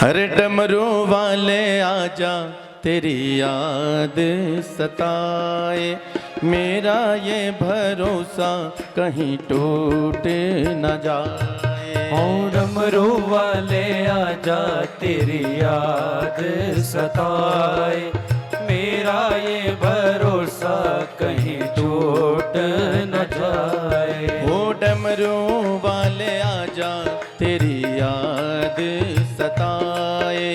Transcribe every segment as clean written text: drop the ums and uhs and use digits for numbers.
हरे डमरू वाले आजा तेरी याद सताए, मेरा ये भरोसा कहीं टूट न जाए। ओ डमरू वाले आजा तेरी याद सताए, मेरा ये भरोसा कहीं टूट न जाए। ओ डमरू वाले आजा तेरी याद सताए,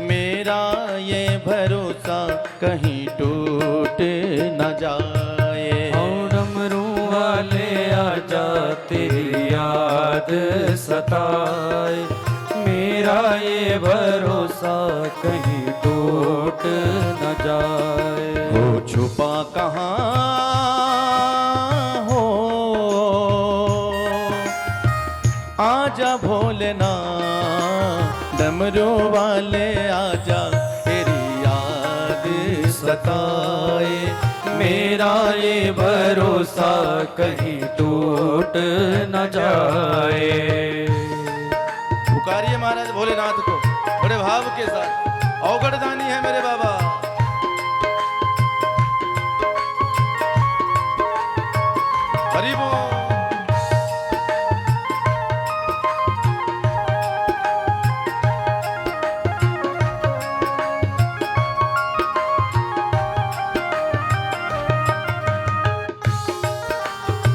मेरा ये भरोसा कहीं टूट न जाए। ओ डमरू वाले आजा तेरी याद सताए, मेरा ये भरोसा कहीं टूट न जाए। हो छुपा कहाँ हो, आजा भोलेनाथ डमरू वाले आजा तेरी याद सताए, मेरा ये भरोसा कहीं टूट न जाए। पुकारिए महाराज भोलेनाथ को बड़े भाव के साथ। अवगढ़दानी है मेरे बाबा। हरि बोल।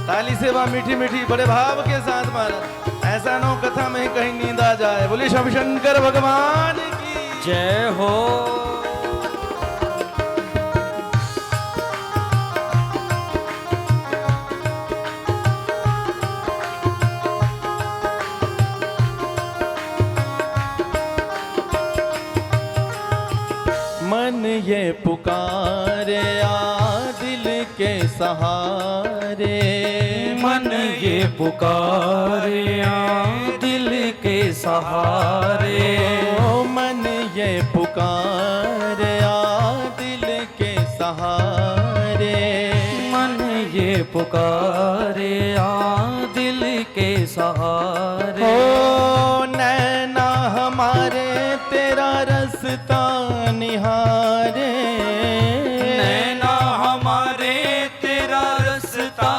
ताली सेवा मीठी मीठी बड़े भाव के साथ महाराज। ऐसा न हो कथा में कहीं नींद आ जाए। बोले शिव शंकर भगवान की जय हो। मन ये पुकारे आ दिल के सहारे, मन ये पुकारिया दिल के सहारे। ओ मन ये पुकारे आ दिल के सहारे, मन ये पुकारिया दिल के सहारे। ओ नैना हमारे तेरा रास्ता निहारे, नैना हमारे तेरा रास्ता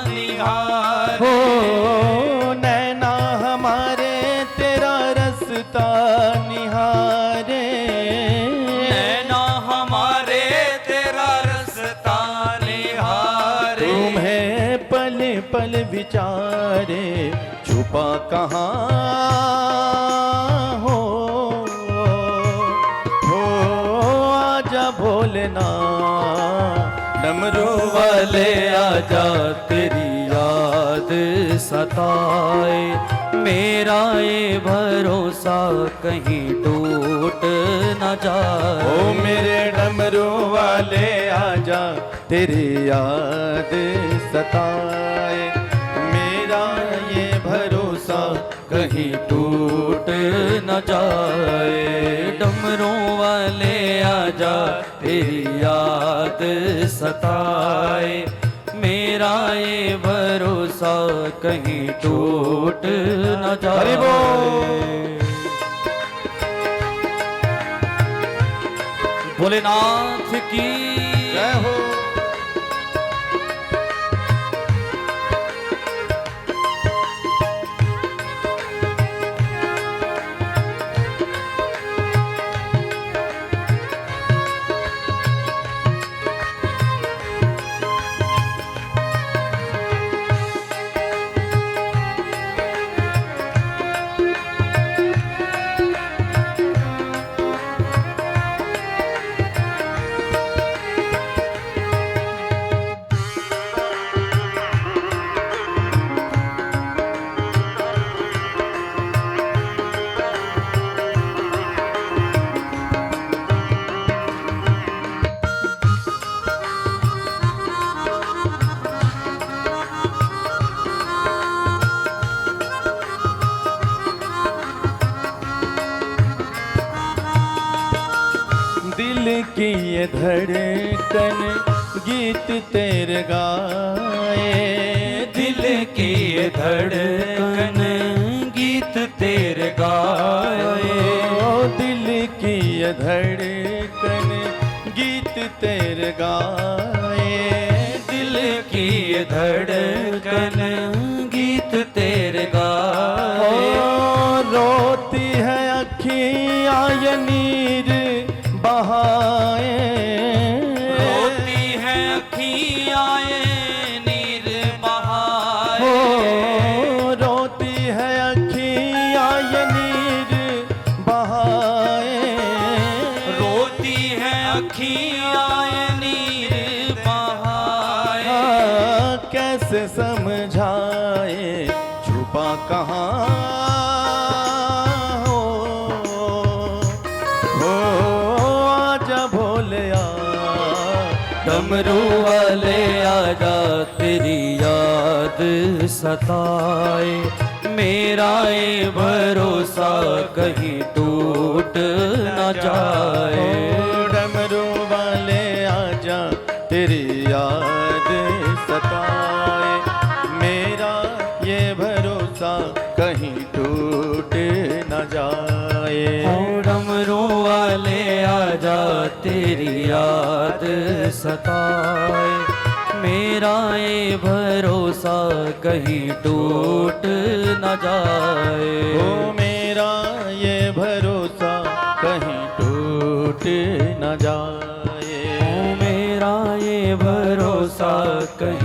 निहारे। हो नैना हमारे तेरा रास्ता निहारे, नैना हमारे तेरा रास्ता निहारे। तुम्हें पल पल विचारे छुपा कहाँ हो आजा भोलेनाथ डमरू वाले आजा तेरी याद सताए, मेरा ये भरोसा कहीं टूट न जाए। ओ मेरे डमरू वाले आजा तेरी याद सताए, मेरा ये भरोसा कहीं टूट न जाए। डमरू वाले आजा तेरी याद सताए, मेरा ये भरोसा कहीं टूट न जाए। हरि बोल। भोलेनाथ की जय हो। की ये धड़कन गीत तेरे गाए, दिल की ये धड़कन गीत तेरे गाए। ओ दिल की ये धड़कन गीत तेरे गाए, दिल की ये धड़कन गीत तेरे गाए। रोती है अखियाँ ये नीर बहाए, रोती है अखियाँ ये नीर बहाए। रोती है अखियाँ ये नीर बहाए, रोती है अखियाँ ये नीर बहाए। कैसे समझाए छुपा कहाँ हो आजा भोलिया, डमरू वाले आजा तेरी याद सताए। मेरा ये भरोसा कहीं टूट न जाए। डमरू वाले आजा तेरी याद सताए, मेरा ये भरोसा कहीं टूट न जाए। डमरू वाले आजा तेरी याद सताए। मेरा ये भरोसा कहीं टूट न जाए। ओ मेरा ये भरोसा कहीं टूट न जाए। मेरा ये भरोसा कहीं